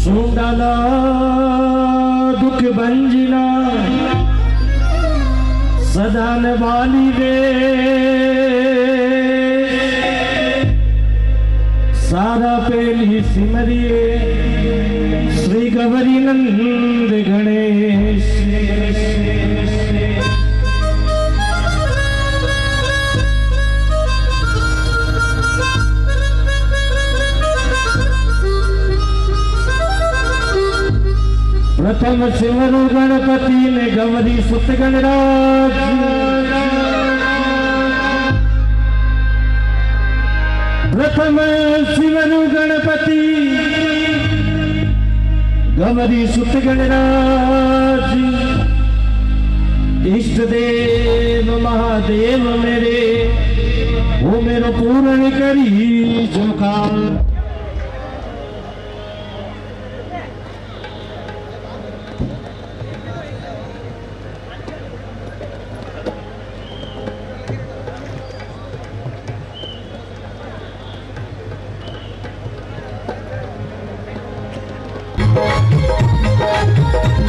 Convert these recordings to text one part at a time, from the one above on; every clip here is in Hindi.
सुंडला दुख भंजना सदान वाली रे सारा पेली सिमरिए श्री गौरी नंद गणेश। प्रथम सिमरु गणपति ने गौरी सुत गणराज। प्रथम सिमरु गणपति गौरी सुत गणराज। इष्ट देव महादेव मेरे वो मेरो पूर्ण करी जो काल।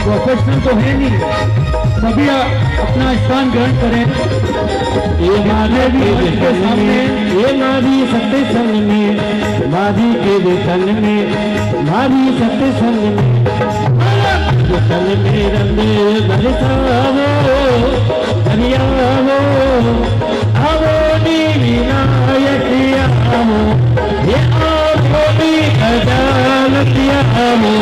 प्रोफेशनल तो है नहीं, सभी अपना स्थान ग्रहण करें। ये माधवी के सामने, ये नारी सत्य संग में, माधी के वेतन में, नारी सत्य संग में, वेतन में रंगे बरसावो हरियावो आवो नी विनायक आवो, ये आवो नी अदालत आवो।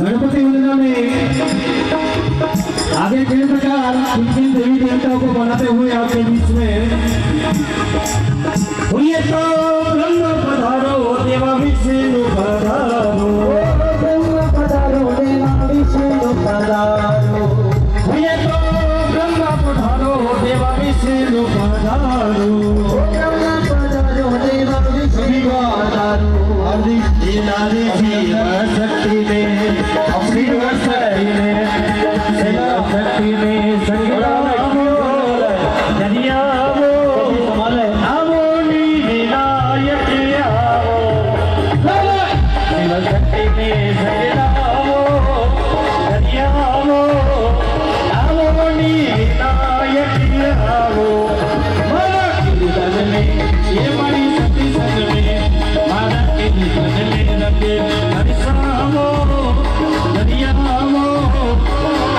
गणपति वंदना में आगे किस प्रकार किन देवी देवताओं को बनाते हुए आपके बीच में हुई तो ब्रह्म पधारो देवा विष्णु पधारो, ब्रह्म पधारो देवा विष्णु पधारो, हुई तो ब्रह्म पधारो देवा विष्णु पधारो, ब्रह्म पधारो देवा विष्णु पधारो। नारी शक्ति ने अपनी शक्ति ने शक्ति ने संग्रामो दरियावो आवो नी विनायक आवो, शक्ति ने संग्रामो दरियावो आवो नी विनायक आवो। ये बड़ी शक्ति संग में भारत के हरिसावो दरियावो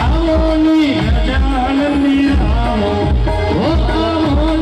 आवो नी गजानन आवो, ओ आवो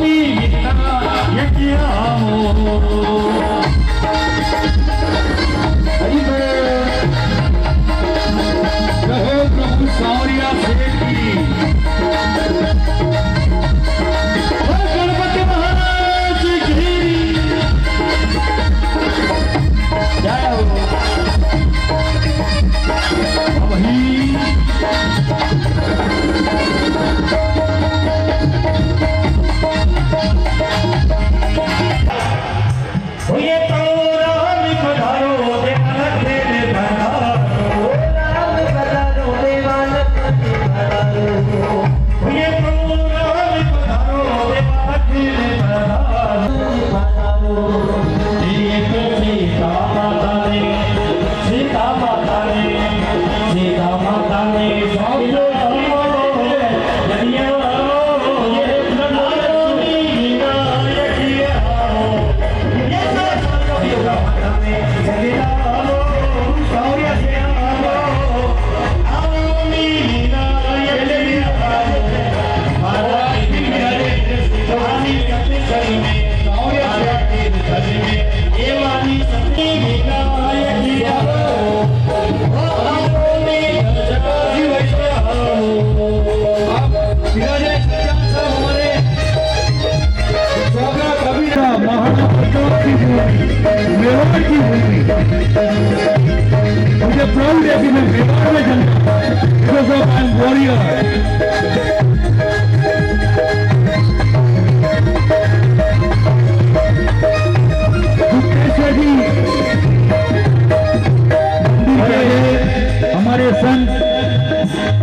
में ये मारी सती विनायक मेवाड़ की भूमि मुझे प्राउड है कि मैं मेवाड़ में जन्मा because of I am warrior हमारे संत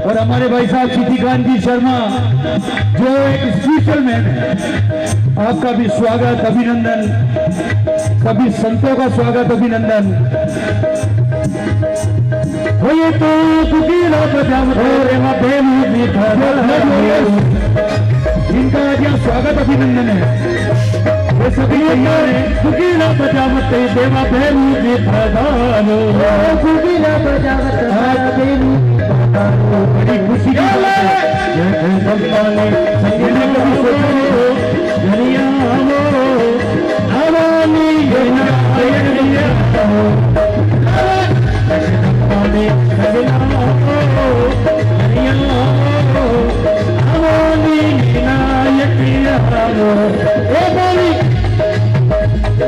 और हमारे भाई साहब सिद्धिकांत जी शर्मा जो एक स्पिरिचुअल मैन है, आपका भी स्वागत अभिनंदन, सभी संतों का स्वागत अभिनंदन। हो ये तो दुखीला इनका आज यहाँ स्वागत अभिनंदन है। वो सभी दुखीला बजावत देवा भैरू प्रधान दुखीला बजावत बड़ी खुशी की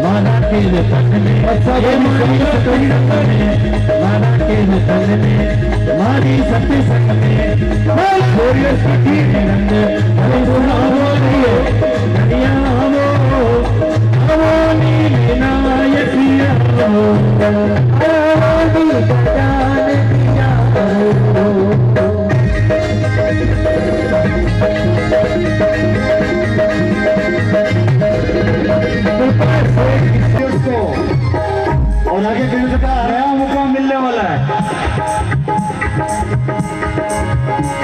माना के तन में माना के तन में मारी सत्य संग में छोड़िए सखी नंद हरे सुनाओ रे दुनिया वो नीना यकिया आदि जान दिया और आगे फिल्म का नया मौका मिलने वाला है।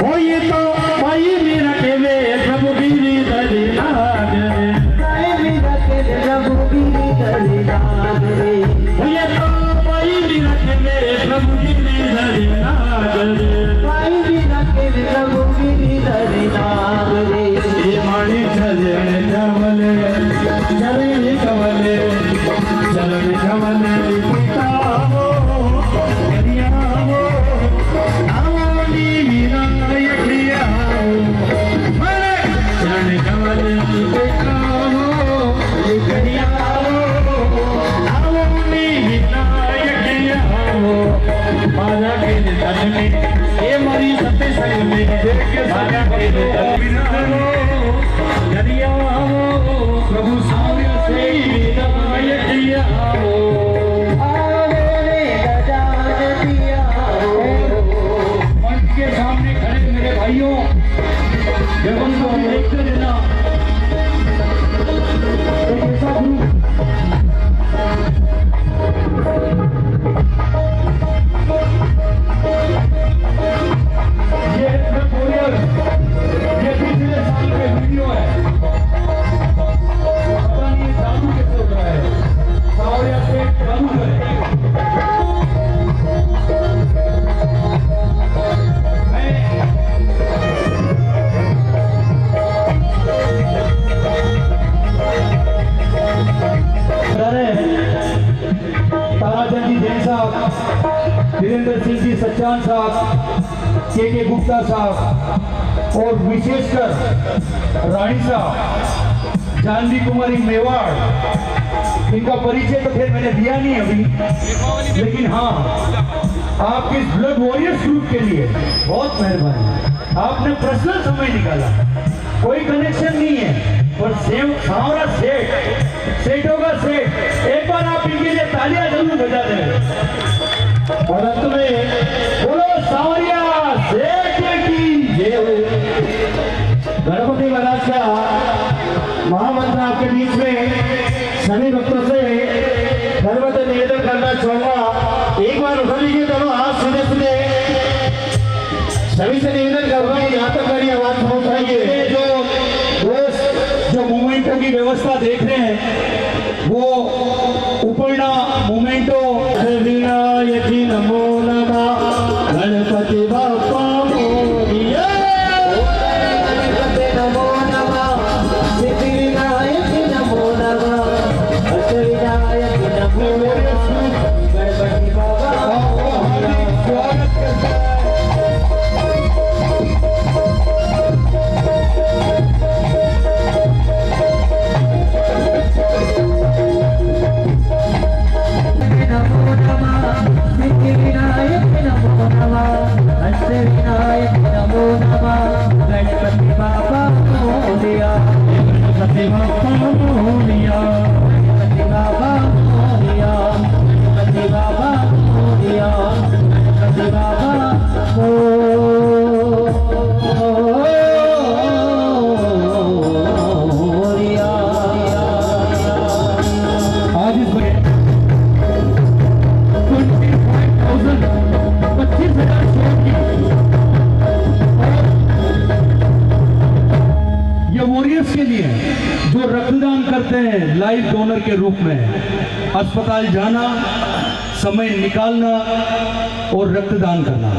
ओ ये तो भाई मेरा के वे प्रभु गिरी दरियाद रे भाई मेरा के प्रभु गिरी दरियाद रे ओ ये तो भाई मेरा के वे प्रभु गिरी दरियाद रे भाई मेरा के प्रभु गिरी दरियाद रे ये मानी चले कमले चले कमले चले कमले ये मरी सत्य संग में प्रभु सामने से मंच के सामने खड़े मेरे भाइयों जब उनको हम देखते देना एक ऐसा ये पिछले साल के वीडियो है, पता नहीं जादू कैसे हो रहा है, सावरिया से जादू है। ताराचंद जी जैन साहब, वीरेंद्र सिंह जी सच्चान साहब, के गुप्ता साहब और विशेषकर रानी साहब, जानवी कुमारी मेवाड़, इनका परिचय तो फिर मैंने दिया नहीं अभी, लेकिन हाँ आपके इस ब्लड वॉरियर्स ग्रुप के लिए बहुत मेहरबानी, आपने पर्सनल समय निकाला, कोई कनेक्शन नहीं है पर सावरा सेठ होगा सेठ, एक बार आप इनके लिए तालियां जरूर बजा दें। और अंत में बोलो सावरिया सेठ की जय। गणपति महाराज का महामंत्र आपके बीच में सभी भक्तों से धर्मत निवेदन करना चाहूंगा, एक बार उठा लीजिए दोनों हाथ सीधे सीधे, सभी से निवेदन कर रहा हूँ यहाँ तक मेरी आवाज पहुंचाइए। जो मूवमेंटों की व्यवस्था देख रहे हैं वो उपरना मूवमेंटो विनायकी नमो नमः गणपति बाप्पा मोरिया, गणपति नमो नमः सिद्धि विनायकी नमो नमः अष्टविनायक बाबा मोरिया, गणपति बाबा मोरिया, गणपति बाबा मोरिया, गणपति बाबा मोरिया। आज इस 25,000 शेयर की ये वॉरियर्स के लिए है जो रक्तदान करते हैं लाइव डोनर के रूप में। अस्पताल जाना, समय निकालना और रक्तदान करना,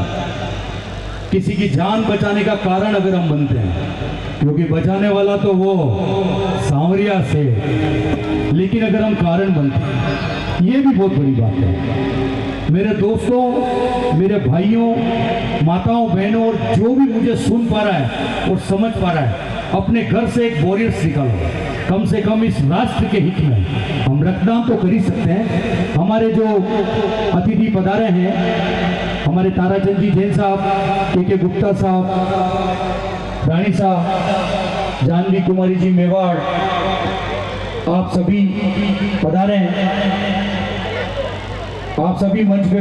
किसी की जान बचाने का कारण अगर हम बनते हैं, क्योंकि बचाने वाला तो वो सांवरिया से, लेकिन अगर हम कारण बनते हैं, ये भी बहुत बड़ी बात है। मेरे दोस्तों, मेरे भाइयों, माताओं, बहनों और जो भी मुझे सुन पा रहा है और समझ पा रहा है, अपने घर से एक वॉरियर्स निकालो। कम से कम इस राष्ट्र के हित में हम रक्तदान तो कर ही सकते हैं। हमारे जो अतिथि पधारे हैं, हमारे ताराचंद जी जैन साहब, के गुप्ता साहब, रानी साहब, जानवी कुमारी जी मेवाड़, आप सभी पधारे हैं। आप सभी मंच पे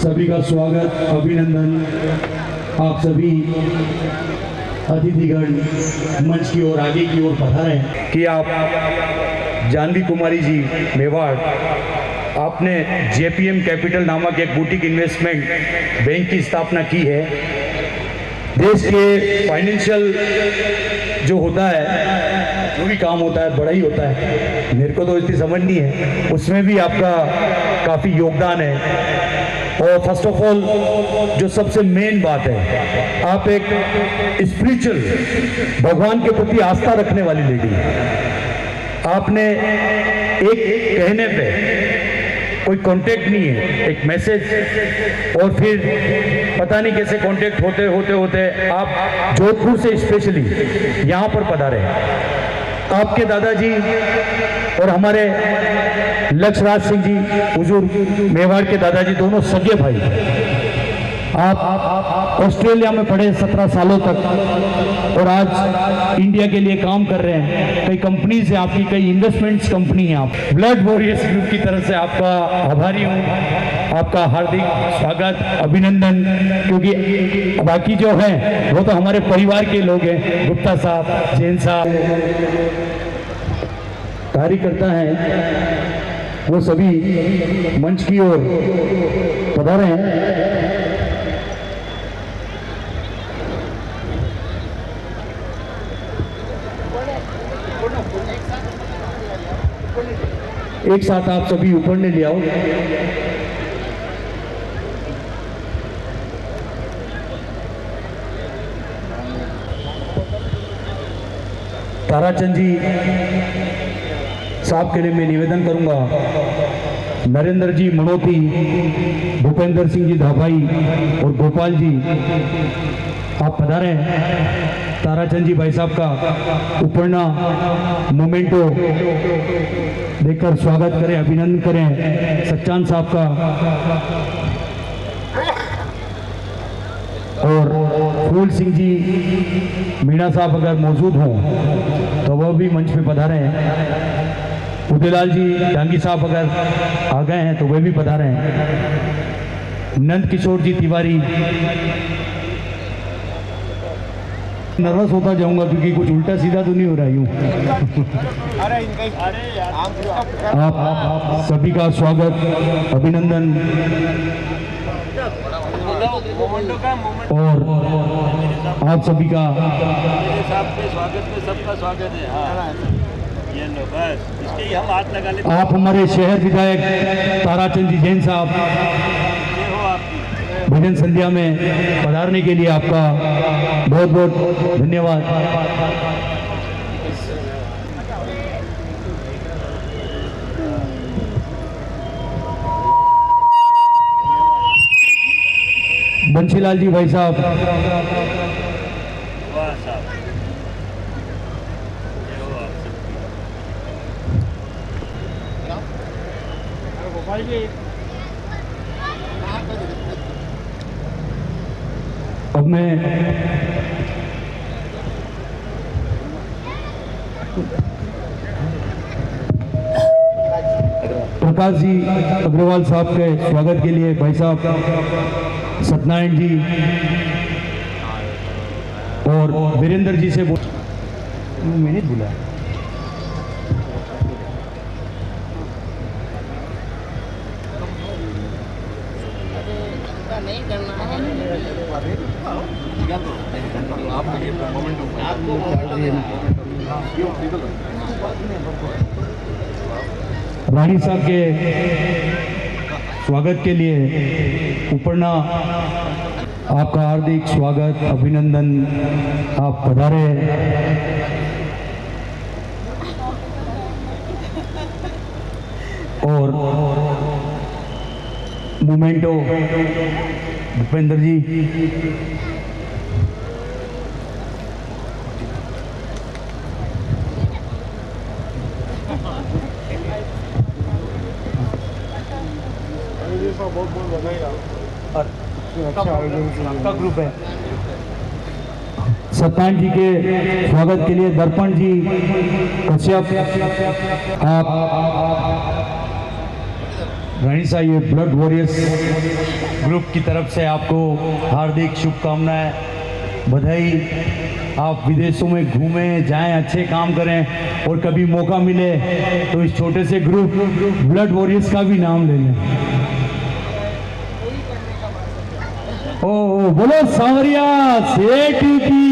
सभी का स्वागत, अभिनंदन। आप सभी अतिथिगण मंच की ओर, आगे की ओर पधारे हैं कि आप जानवी कुमारी जी मेवाड़, आपने जेपीएम कैपिटल नामक एक बुटीक इन्वेस्टमेंट बैंक की स्थापना की है। देश के फाइनेंशियल जो होता है, जो भी काम होता है, बड़ा ही होता है, मेरे को तो इतनी समझ नहीं है, उसमें भी आपका काफ़ी योगदान है। और फर्स्ट ऑफ ऑल जो सबसे मेन बात है, आप एक स्पिरिचुअल, भगवान के प्रति आस्था रखने वाली लेडी हैं। आपने एक कहने पे कोई कांटेक्ट नहीं है, एक मैसेज, और फिर पता नहीं कैसे कांटेक्ट होते होते होते आप जोधपुर से स्पेशली यहाँ पर पधारे। आपके दादाजी और हमारे लक्ष्यराज सिंह जी हुजूर मेवाड़ के दादाजी दोनों सगे भाई। आप ऑस्ट्रेलिया में पढ़े 17 सालों तक और आज इंडिया के लिए काम कर रहे हैं। कई कंपनीज है आपकी, कई इन्वेस्टमेंट्स कंपनी है। आप ब्लड वॉरियर्स ग्रुप की तरफ से आपका आभारी हूँ, आपका हार्दिक स्वागत, अभिनंदन। क्योंकि बाकी जो हैं वो तो हमारे परिवार के लोग हैं, गुप्ता साहब, जैन साहब, कार्यकर्ता हैं, वो सभी मंच की ओर पधारे हैं। एक साथ आप सभी ऊपर ने ले आओ। ताराचंद जी साहब के लिए मैं निवेदन करूंगा, नरेंद्र जी मनोती, भूपेंद्र सिंह जी धाबाई और गोपाल जी आप पधारे हैं। ताराचंद जी भाई साहब का उपरना मोमेंटो देकर स्वागत करें, अभिनंदन करें। सच्चान साहब का और फूल सिंह जी मीणा साहब अगर मौजूद हों तो वह भी मंच पे पधारे हैं। उदयलाल जी डांगी साहब अगर आ गए हैं तो वे भी पधारे हैं। नंद किशोर जी तिवारी, नर्वस होता जाऊंगा क्योंकि कुछ उल्टा सीधा तो नहीं हो रहा यूं। आप सभी का स्वागत, अभिनंदन। और आप सभी का स्वागत में सबका स्वागत है। हाँ, ये लो बस, इसके ही हम हाथ लगा लेते। आप हमारे शहर विधायक ताराचंद जी जैन साहब भजन संध्या में पधारने के लिए आपका बहुत बहुत धन्यवाद। बंशीलाल जी भाई साहब, वाह साहब, ये हो आप सबकी। अब मैं प्रकाश जी अग्रवाल साहब के स्वागत के लिए भाई साहब सत्यनारायण जी और वीरेंद्र जी से मैंने बोला नहीं करना रानी साहब के स्वागत के लिए उपरना आपका हार्दिक स्वागत अभिनंदन। आप पधारे। और मोमेंटो भूपेंद्र जी का ग्रुप है। सत्यनारायण जी के स्वागत के लिए दर्पण जी कश्यप आप रानी साहब ये ब्लड वॉरियर्स ग्रुप की तरफ से आपको हार्दिक शुभकामनाएं, बधाई। आप विदेशों में घूमें जाएं, अच्छे काम करें और कभी मौका मिले तो इस छोटे से ग्रुप ब्लड वॉरियर्स का भी नाम ले लें। ओ बोलो सांवरिया सेठ की।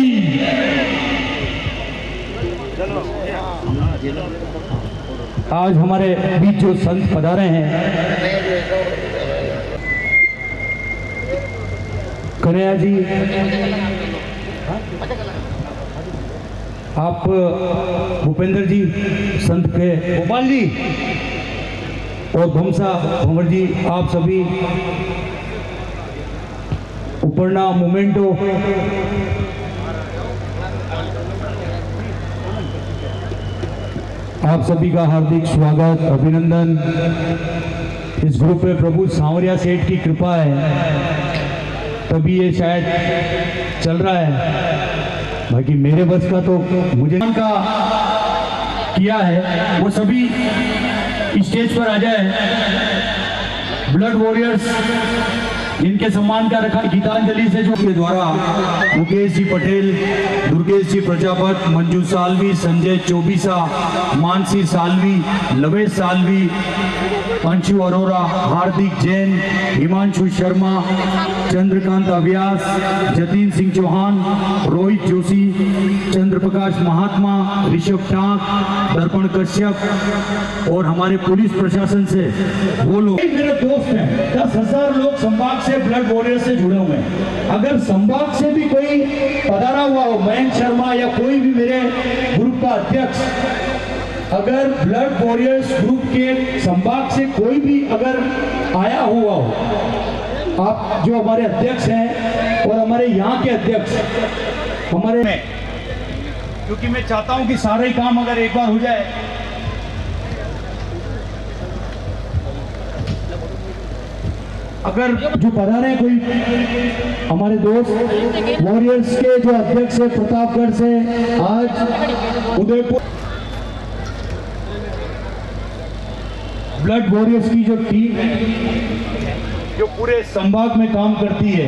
आज हमारे बीच जो संत पधारे हैं, कन्हैया जी आप, भूपेंद्र जी संत के गोपाल जी और भमसा भंवर जी, आप सभी उपरना मोमेंटो आप सभी का हार्दिक स्वागत अभिनंदन। इस ग्रुप में प्रभु सांवरिया सेठ की कृपा है तभी ये शायद चल रहा है, बाकी मेरे बस का तो मुझे का किया है। वो सभी स्टेज पर आ जाए। ब्लड वॉरियर्स जिनके सम्मान का रखा गीतांजलि से जो के द्वारा मुकेश जी पटेल, दुर्गेश जी प्रजापत, मंजू सालवी, संजय चौबीसा, मानसी सालवी, लवेश सालवी, अंशु अरोरा, हार्दिक जैन, हिमांशु शर्मा, चंद्रकांत अव्यास, जतीन सिंह चौहान, रोहित जोशी, चंद्रप्रकाश महात्मा, ऋषभ टांक, दर्पण कश्यप और हमारे पुलिस प्रशासन से वो लोग मेरे दोस्त हैं। 10,000 लोग संभाग से ब्लड वॉरियर से जुड़े हुए हैं। अगर संभाग से भी कोई पधारा हुआ हो, मयंक शर्मा या कोई भी मेरे ग्रुप का अध्यक्ष, अगर ब्लड वॉरियर्स ग्रुप के संभाग से कोई भी अगर आया हुआ हो, आप जो हमारे अध्यक्ष हैं और हमारे यहाँ के अध्यक्ष हमारे में, क्योंकि मैं चाहता हूं कि सारा ही काम अगर एक बार हो जाए। अगर जो पधारे कोई हमारे दोस्त वॉरियर्स के जो अध्यक्ष है प्रतापगढ़ से, आज उदयपुर ब्लड वॉरियर्स की जो टीम है जो पूरे संभाग में काम करती है,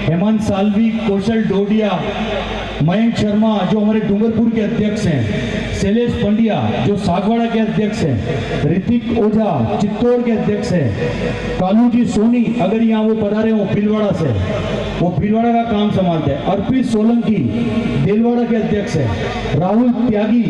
हेमंत सालवी, कौशल डोडिया, मयंक शर्मा जो हमारे डूंगरपुर के अध्यक्ष हैं, शैलेश पंड्या जो सागवाड़ा के अध्यक्ष हैं, ऋतिक ओझा चित्तौड़ के अध्यक्ष हैं, कालू जी सोनी अगर यहाँ वो पधारे हो भीलवाड़ा से, वो भीलवाड़ा का काम संभालते हैं, अर्पित सोलंकी देलवाड़ा के अध्यक्ष हैं, राहुल त्यागी,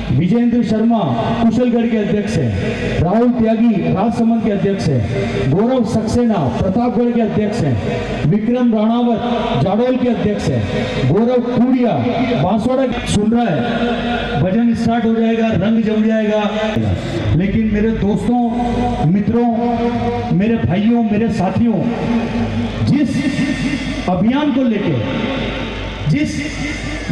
विजेंद्र शर्मा कुशलगढ़ के अध्यक्ष हैं, राहुल त्यागी राजसमंद के अध्यक्ष हैं, गौरव सक्सेना प्रतापगढ़ के अध्यक्ष हैं, विक्रम राणावत जाडौल के अध्यक्ष हैं, गौरव कुड़िया बांसवाड़ा सुन रहा है। भजन स्टार्ट हो जाएगा, रंग जम जाएगा। लेकिन मेरे दोस्तों, मित्रों, मेरे भाइयों, मेरे साथियों, जिस अभियान को लेके, जिस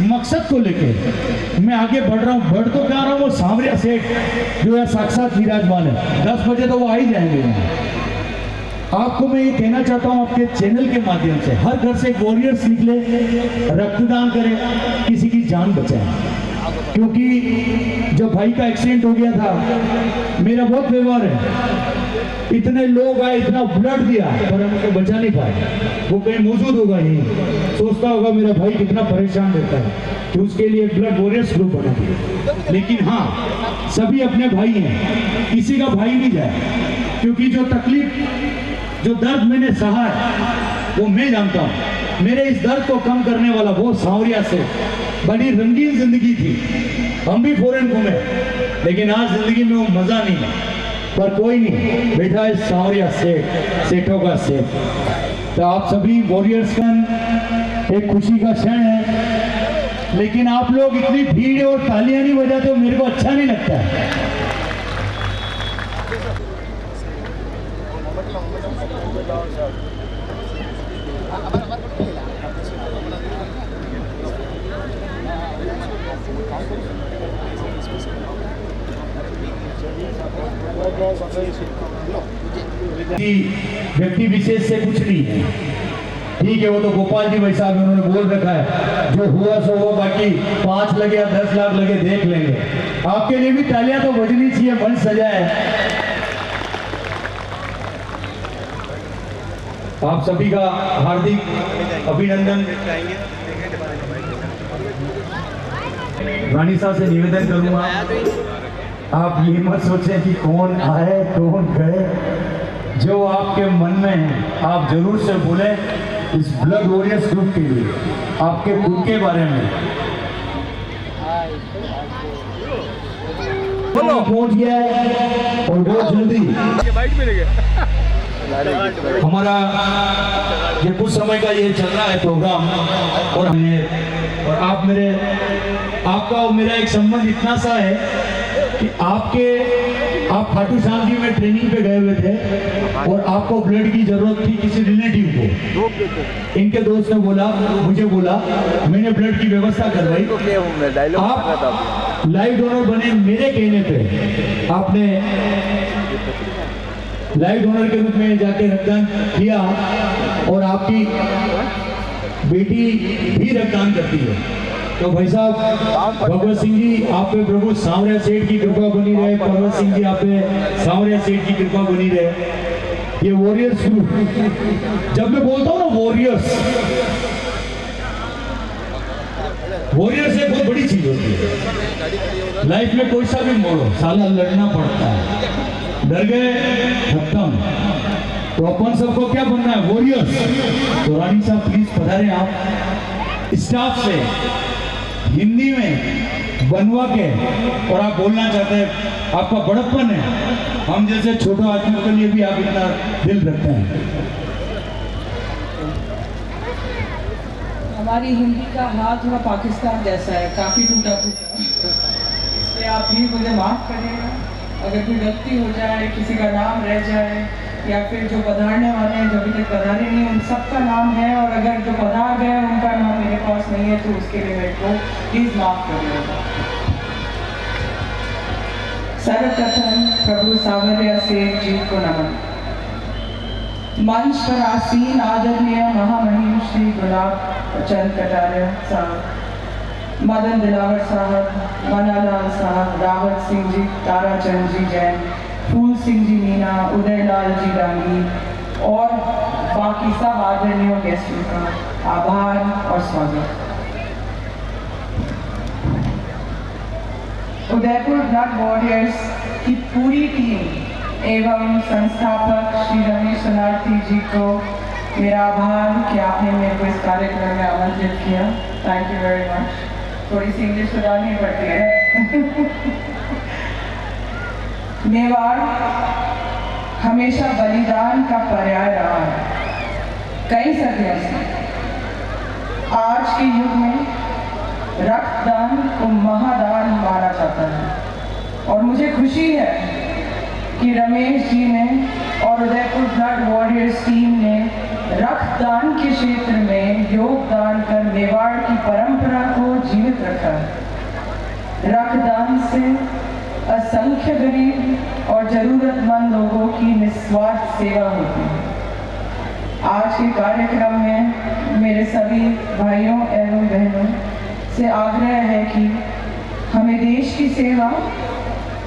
मकसद को लेके मैं आगे बढ़ रहा हूँ। बढ़ तो क्या रहा हूँ, वो सांवरिया सेठ जो है साक्षात विराजमान है, 10 बजे तो वो आ ही जाएंगे यहाँ। आपको मैं ये कहना चाहता हूँ आपके चैनल के माध्यम से, हर घर से एक वॉरियर्स निकले, रक्तदान करें, किसी की जान बचाएं। क्योंकि जब भाई का एक्सीडेंट हो गया था, मेरा बहुत व्यवहार है, इतने लोग आए, इतना ब्लड दिया, पर हम उनको बचा नहीं पाए। वो कहीं मौजूद होगा ही, सोचता होगा मेरा भाई कितना परेशान रहता है कि उसके लिए ब्लड वॉरियर्स ग्रुप बना दिया। लेकिन हाँ, सभी अपने भाई हैं, किसी का भाई नहीं जाए, क्योंकि जो तकलीफ, जो दर्द मैंने सहा है वो मैं जानता हूँ। मेरे इस दर्द को कम करने वाला वो सांवरिया से, बड़ी रंगीन जिंदगी थी, हम भी फॉरेन घूमे, लेकिन आज जिंदगी में वो मजा नहीं है। पर कोई नहीं, बैठा है सांवरिया सेठ, सेठों का सेठ। तो आप सभी वॉरियर्स का एक खुशी का क्षण है, लेकिन आप लोग इतनी भीड़ और तालियां नहीं बजाते हो, मेरे को अच्छा नहीं लगता है। व्यक्ति विशेष से कुछ नहीं है, ठीक है, वो तो गोपाल जी भाई साहब उन्होंने बोल रखा है, जो हुआ सो हुआ, बाकी 5 लगे या 10 लाख लगे देख लेंगे। आपके लिए भी तालियां तो बजनी चाहिए, मन सजा है। आप सभी का हार्दिक अभिनंदन। रानी साहब से निवेदन करूंगा, आप ये मत सोचें कि कौन आए कौन गए, जो आपके मन में है आप जरूर से बोले इस ब्लड वॉरियर्स ग्रुप के लिए, आपके खुद के बारे में। पहुंच गया है और बहुत जल्दी हमारा ये कुछ समय का ये चल रहा है प्रोग्राम, और आपका और मेरा एक संबंध इतना सा है कि आप खाटू श्याम जी में ट्रेनिंग पे गए हुए थे और आपको ब्लड की जरूरत थी किसी रिलेटिव को। इनके दोस्त ने मुझे बोला, मैंने ब्लड की व्यवस्था करवाई। आप लाइव डोनर बने, मेरे कहने पे आपने लाइव डोनर के रूप में जाके रक्तदान किया, और आपकी बेटी भी रक्तदान करती है। तो भाई साहब भगवत सिंह जी, आप पे प्रभु सांवरिया सेठ की कृपा बनी रहे, भगवत सिंह जी आप पे सांवरिया सेठ की कृपा बनी रहे। ये वॉरियर्स ग्रुप, जब मैं बोलता हूँ ना वॉरियर्स एक बहुत बड़ी चीज होती है लाइफ में। कोई सा भी मोड़ो, साला लड़ना पड़ता है, डर गए खत्म। तो अपन सबको क्या बनना है, वॉरियर्स। तो रानी साहब प्लीज पधारें, आप स्टाफ से हिंदी में बनवा के, और आप बोलना चाहते हैं, आपका बड़प्पन है, हम जैसे छोटे आदमियों के लिए भी आप इतना दिल रखते हैं। हमारी हिंदी का हाथ थोड़ा पाकिस्तान जैसा है, काफ़ी टूटा फूटा, इसलिए आप प्लीज़ मुझे माफ़ करिएगा अगर कोई गलती हो जाए, किसी का नाम रह जाए, या फिर जो पधारने वाले हैं जो अभी तक पधारे नहीं, उन सबका नाम है, और अगर जो पधार गए उनका नाम मेरे पास नहीं है, तो उसके लिए मेरे को प्लीज़ माफ़ करिएगा। सर्वप्रथम प्रभु सांवरिया सेठ जी को नमन। मंच पर आसीन आदरणीय महामहिम श्री गुलाब चंद कटारिया साहब, मदन दिलावर साहब, मनालाल साहब, रावत सिंह जी, ताराचंद जी जैन, फूल सिंह जी मीना, उदयलाल जी डांगी और बाकी सब आदरणीय गेस्टों का आभार और स्वागत। उदयपुर ब्लड वॉरियर्स की पूरी टीम एवं संस्थापक श्री रमेश सोनार्थी जी को मेरा आभार कि आपने मेरे को इस कार्यक्रम में आमंत्रित किया। Thank you very much. थोड़ी सी इंग्लिश सुधारनी पड़ती है। मेवाड़ हमेशा बलिदान का पर्याय रहा है, कई सदियों से। आज के युग में रक्तदान को महादान माना जाता है, और मुझे खुशी है कि रमेश जी ने और उदयपुर ब्लड वॉरियर्स टीम ने रक्तदान के क्षेत्र में योगदान कर मेवाड़ की परंपरा को जीवित रखा। रक्तदान से असंख्य गरीब और जरूरतमंद लोगों की निस्वार्थ सेवा होती है। आज के कार्यक्रम में मेरे सभी भाइयों एवं बहनों से आग्रह है कि हमें देश की सेवा,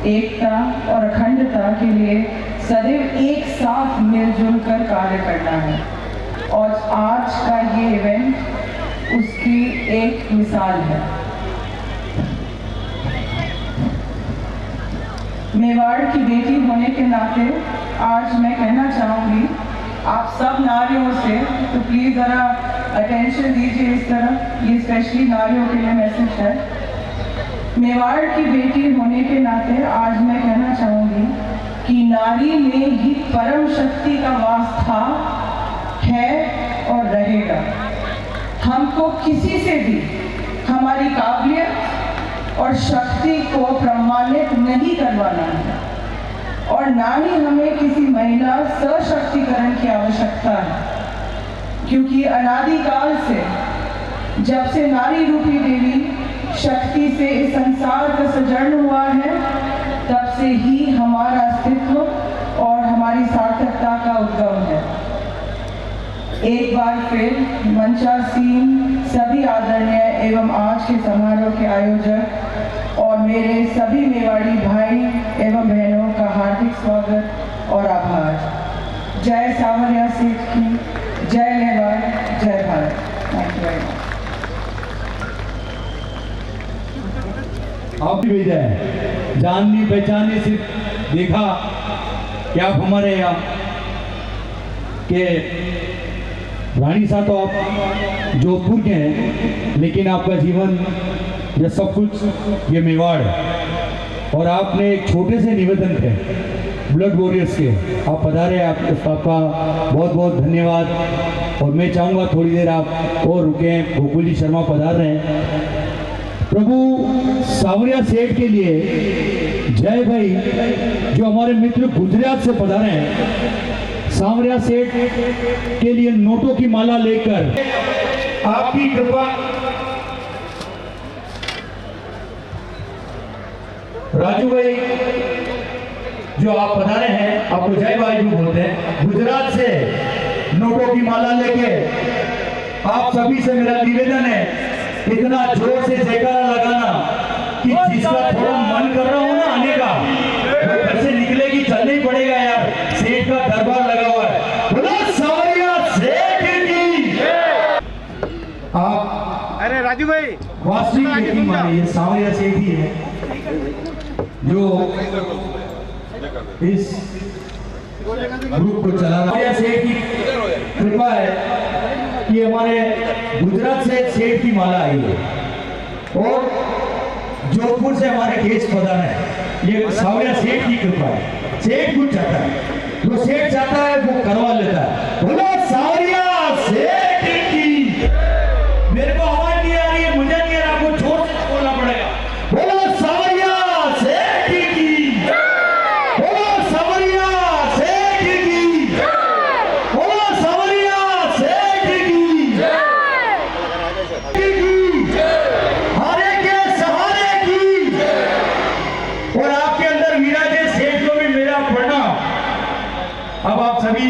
एकता और अखंडता के लिए सदैव एक साथ मिलजुल कर कार्य करना है और आज का ये इवेंट उसकी एक मिसाल है। मेवाड़ की बेटी होने के नाते आज मैं कहना चाहूँगी आप सब नारियों से, तो प्लीज़ ज़रा अटेंशन दीजिए इस तरफ, ये स्पेशली नारियों के लिए मैसेज है। मेवाड़ की बेटी होने के नाते आज मैं कहना चाहूँगी कि नारी में ही परम शक्ति का वास था, है और रहेगा। हमको किसी से भी हमारी काबिलियत और शक्ति को प्रमाणित नहीं करवाना है और ना ही हमें किसी महिला सशक्तिकरण की आवश्यकता है, क्योंकि अनादिकाल से जब से नारी रूपी देवी शक्ति से इस संसार का सृजन हुआ है तब से ही हमारा अस्तित्व और हमारी सार्थकता का उद्गम है। एक बार फिर मंचासीन सभी आदरणीय एवं आज के समारोह के आयोजक और मेरे सभी मेवाड़ी भाई एवं बहनों का हार्दिक स्वागत और आभार। जय सावरिया सेठ की, जय मेवाड़, जय Bharat. Thank you very much. आप भी भेजा है, जाननी पहचानी सिर्फ देखा कि आप हमारे यहाँ के रानी साहब, तो आप जोधपुर के हैं, लेकिन आपका जीवन यह सब कुछ ये मेवाड़ है। और आपने एक छोटे से निवेदन थे ब्लड वॉरियर्स के, आप पधारे, आपका बहुत बहुत धन्यवाद। और मैं चाहूँगा थोड़ी देर आप और रुकें, गोकुल जी शर्मा पधार रहे हैं। प्रभु सावरिया सेठ के लिए जय भाई, जो हमारे मित्र गुजरात से पधारे हैं, सावरिया सेठ के लिए नोटों की माला लेकर आपकी कृपा, राजू भाई जो आप पधारे हैं, आपको जय भाई जो बोलते हैं, गुजरात से नोटों की माला लेके आप सभी से मेरा निवेदन है, इतना जोर से जयकारा लगाना कि जिसका थोड़ा मन कर रहा हो ना आने का, वो घर से निकलेगी, चलना ही पड़ेगा यार, सेठ का दरबार लगा हुआ है। बोलो सावरिया सेठ की। आप अरे राजू भाई, वास्तविक व्यक्ति मानिए, सावरिया सेठ ही है जो इस ग्रुप को चला रहा है। सेठ की कृपा है कि हमारे गुजरात से सेठ की माला आई है और जोधपुर से हमारे केस पधार है। ये सावरिया सेठ की कृपा है। सेठ कुछ चाहता है, जो सेठ चाहता है वो करवा लेता है। बोलो सावरिया सेठ की। मेरे को आवाज नहीं आ रही है, मुझे नहीं आ रहा, आपको जोर से बोलना पड़ेगा। बोलो सावरिया सेठ की। बोलो सावरिया सेठ की। बोलो सावरिया सेठ की। हारे के सहारे की। और आपके अंदर विराजे सेठ को भी मेरा प्रणाम। अब आप सभी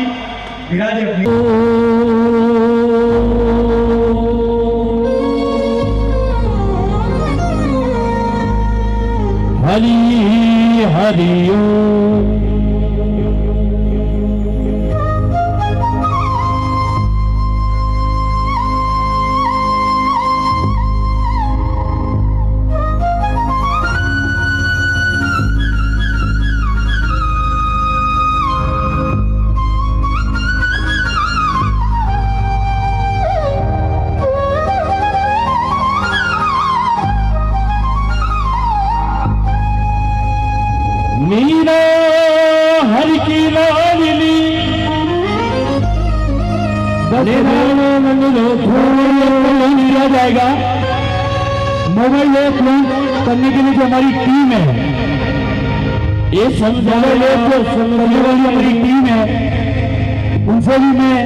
विराजे अपनी। हरि हरि ओम। मीरा हर की लाडली मन लिया जाएगा। मोबाइल लॉन्च करने के लिए जो हमारी टीम है ये समझाने लोग जो समझने वाली हमारी टीम है उनसे भी मैं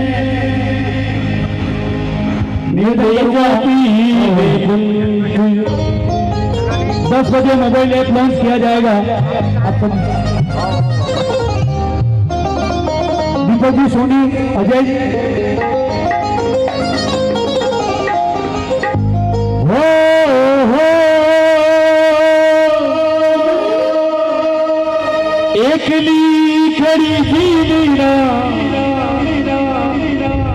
निवेदन करती 10 बजे मोबाइल ऐप लॉन्च किया जाएगा। आप सब दीपक जी, सोनी, अजय जी, एकली खड़ी थी मीरा,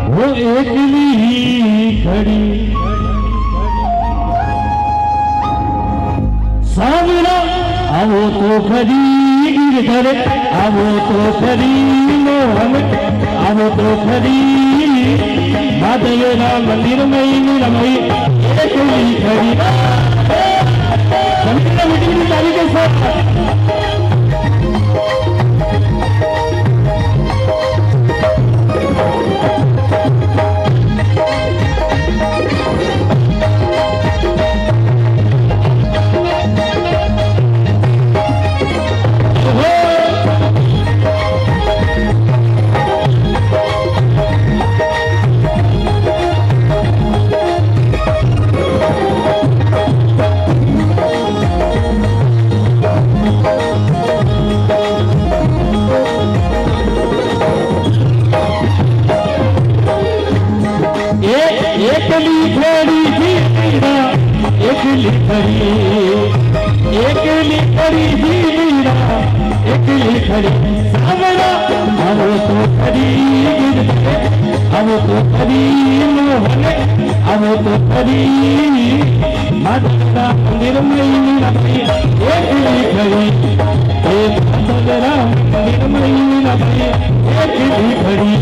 वो एकली खड़ी सामरा, आवो तो खड़ी गिरधर, आवो तो खड़ी मोहन, आवो तो खड़ी माधवेरा मंदिर में रमई, एकली खड़ी मीटिंग की तारीख के साथ एकली खड़ी थी मीरा, एकली खड़ी सामरा, आवो तो खड़ी गिरधर, आवो तो खड़ी मोहन, आवो तो खड़ी माधवेरा मंदिर में रमई, एकली खड़ी माधवेरा मंदिर में रमई, एकली खड़ी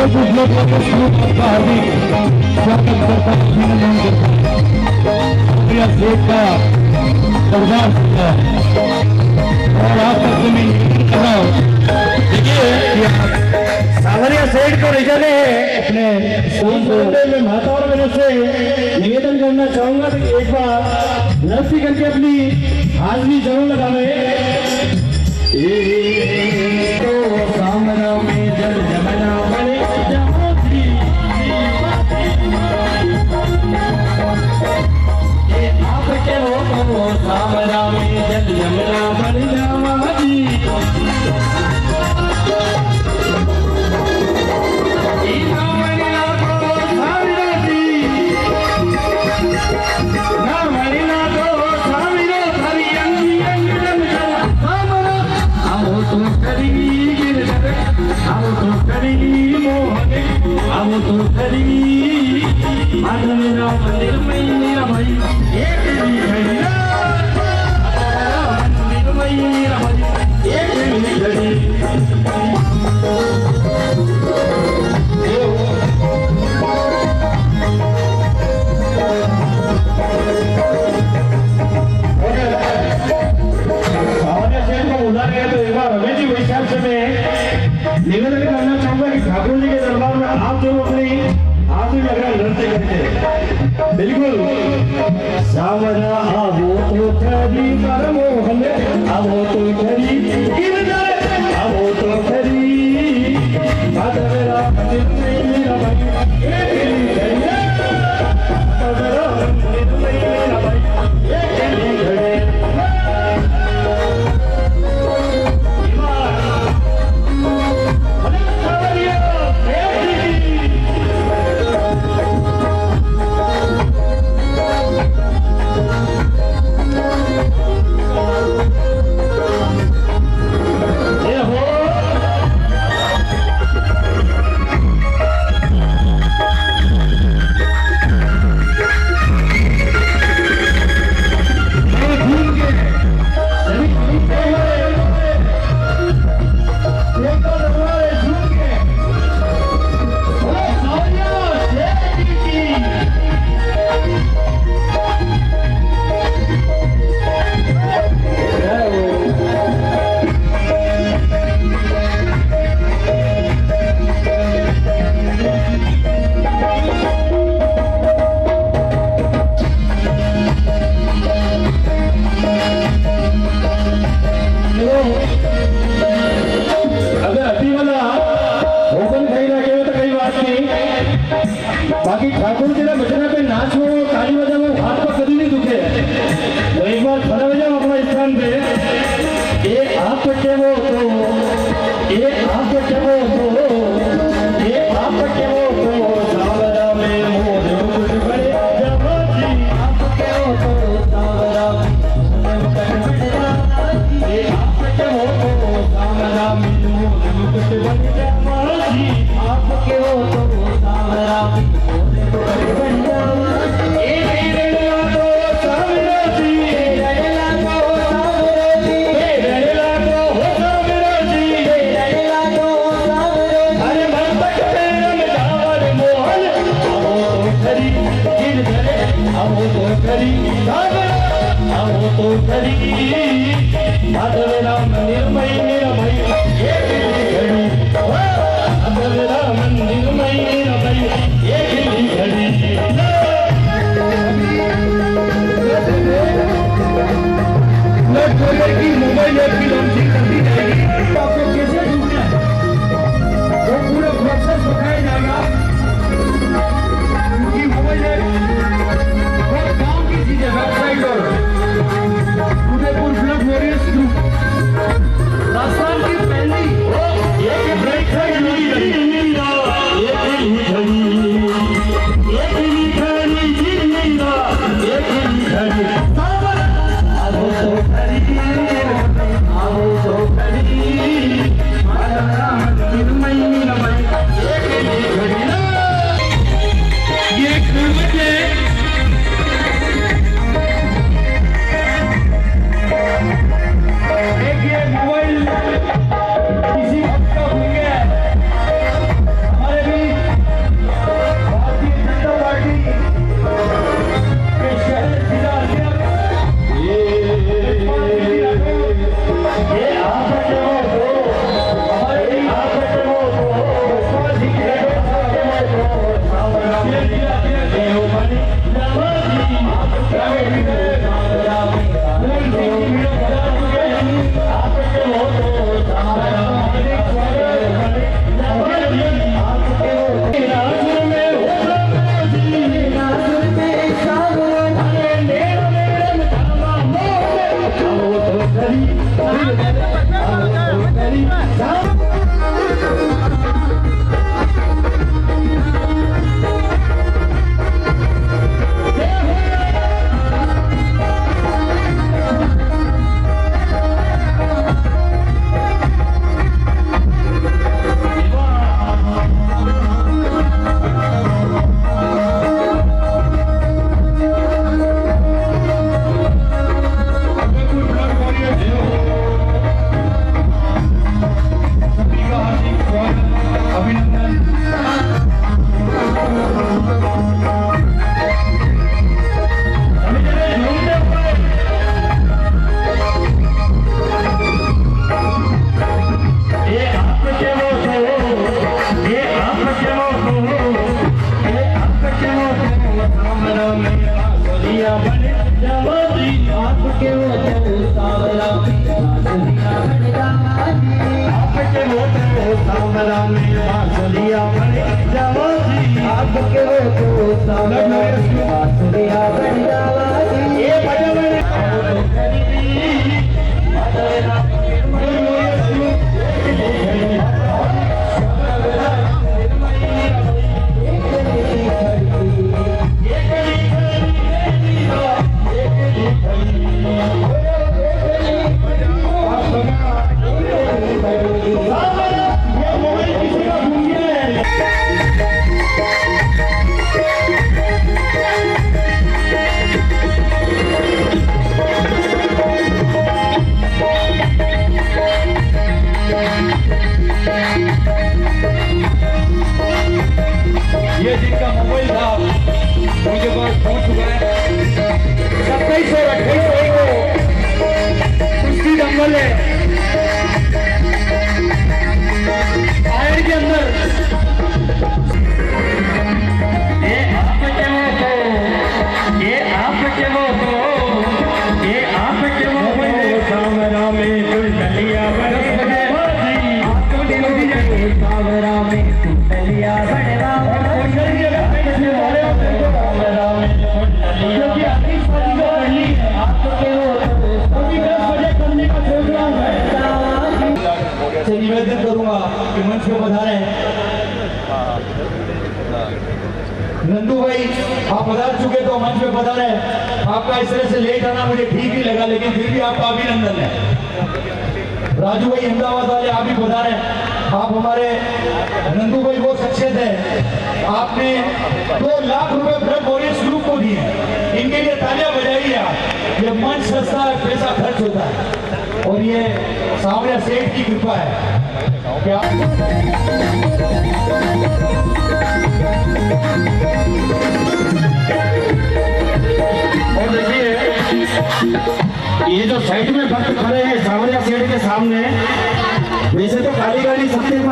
कुछ लोग का हार्दिक स्वागत करता अभिनंदन करता सेठ का दरबार और आप सबसे मैं कर रहा हूँ। देखिए सावरिया सेठ को रिजने अपने में माताओं मेरे से निवेदन करना चाहूंगा कि एक बार नृत्य करके अपनी हाजिरी जरूर लगावे। तो सामना में जल जमना बने आपके हो सामना में जल जमना बन जावा जी, आवो तो खड़ी माधवेरा मंदिर में रमई, एकली खड़ी मंदिर में रमई, एकली खड़ी निवेदन करना चाहूंगा कि ठाकुर जी के दरबार में आप जो अपनी हाथ में लगा नृत्य करते हैं बिल्कुल सावरा, आवो तो खड़ी मोहन, आवो तो खड़ी गिरधर, आवो तो खड़ी माधवेरा मंदिर में रमई, एकली खड़ी माधवेरा मंदिर में रमई, एकली खड़ी मोबाइल ऐप की लॉन्चिंग कर दी जाएगी। आपको कैसे ढूंढना है वो पूरा प्रोसेस बताया जाएगा, क्योंकि मोबाइल ऐप बहुत काम की चीज है। वेबसाइट और Udaipur flood warriors group Rajasthan की पहली एक वेबसाइट जुड़ी गई। ये जिनका मोबाइल था उनके पास पहुंच चुका है 27 और 28 को कुश्ती दंगल है फायर के अंदर। ये आपके वो सावरा में कुंडलिया सावरा में कुंडलिया से निवेदन करूंगा कि मंच पे पधारे। नंदू भाई आप पधार चुके तो मंच पे पधारे। आपका इस तरह से लेट आना मुझे ठीक नहीं लगा, लेकिन फिर भी आपका अभिनंदन है। राजू भाई अहमदाबाद वाले आप भी पधारे। आप हमारे नंदू भाई वो शख्सियत है, आपने 2 लाख रुपए ब्लड बोरियस ग्रुप को दिए। इनके लिए तालियां बजाइए आप। ये मंच सस्ता है, पैसा खर्च होता है और ये सावरिया सेठ की कृपा है। क्या और देखिए ये जो साइड में भक्त खड़े हैं सावरिया सेठ के सामने, वैसे तो काली गाड़ी सबके